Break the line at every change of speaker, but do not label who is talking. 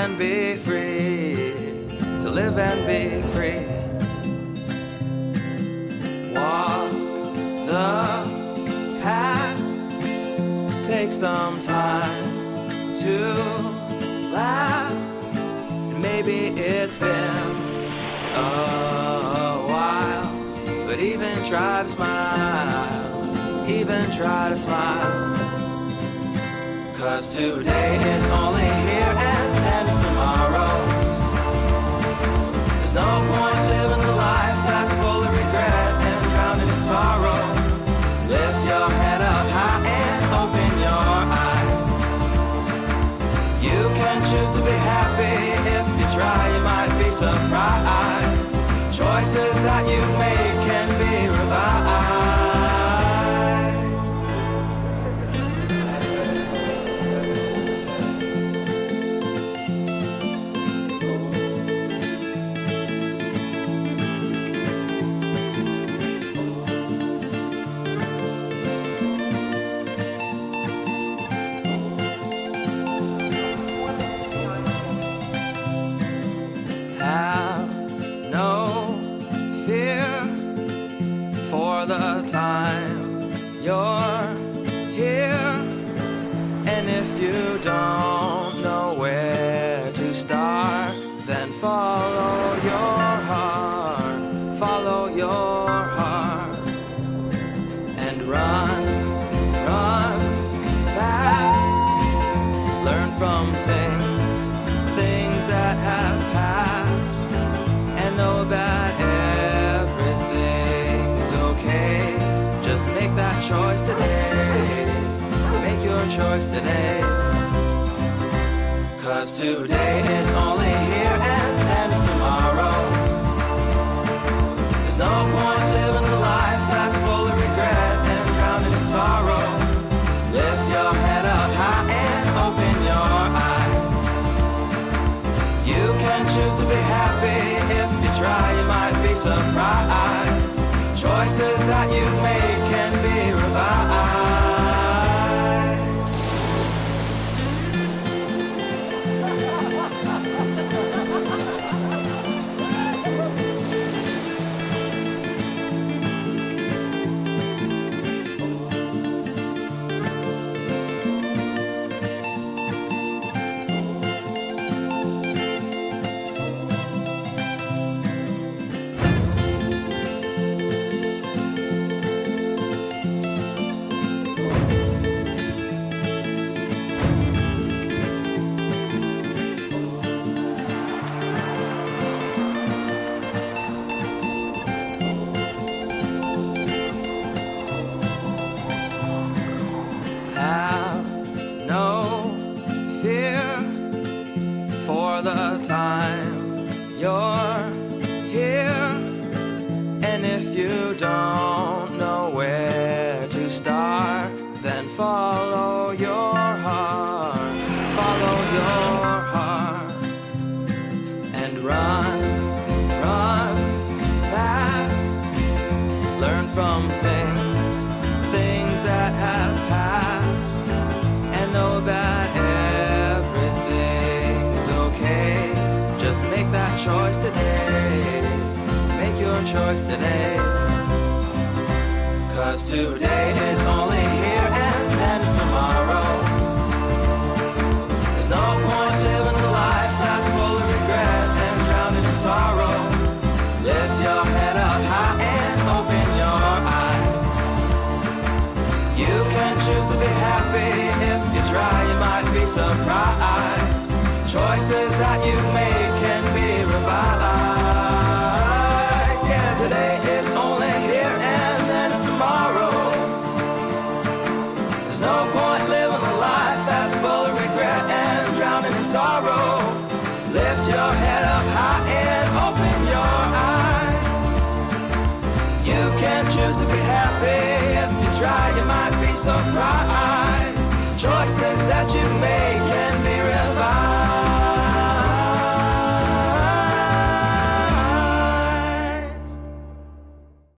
and be free, to live and be free. Walk the path, take some time to laugh. Maybe it's been a while, but even try to smile, even try to smile. 'Cause today is only here and then it's tomorrow. There's no point living a life that's full of regret and drowning in sorrow. Lift your head up high and open your eyes. You can choose to be happy. If you try, you might be surprised. Choices that you make can be revised. Have no fear for the time you're here. And if you don't know where to start, then follow your heart, follow your heart, and run fast. Learn from things that have passed, and know that everything's okay. Just make that choice today, make your choice today. 'Cause today is only here and then it's tomorrow. There's no point living a life that's full of regret and drowning in sorrow. Lift your head up high and open your eyes. You can choose to be happy. If you try, you might be surprised. Choices that you make can be revised. Have no fear for the time you're here. And if you don't know where to start, then follow your heart, follow your heart, and run fast. Learn from things that have passed, and know that everything's okay. Just make that choice today, make your choice today. 'Cause today is only here and then it's tomorrow. There's no point living a life that's full of regret and drowning in sorrow. Lift your head up high and open your eyes. You can choose to be happy. If you try, you might be surprised. Choices that you make can be revised. Yeah, today is only here and then it's tomorrow. There's no point living a life that's full of regret and drowning in sorrow. Lift your head up high and open your eyes. You can choose to be happy. If you try, you might be surprised. Choices that you make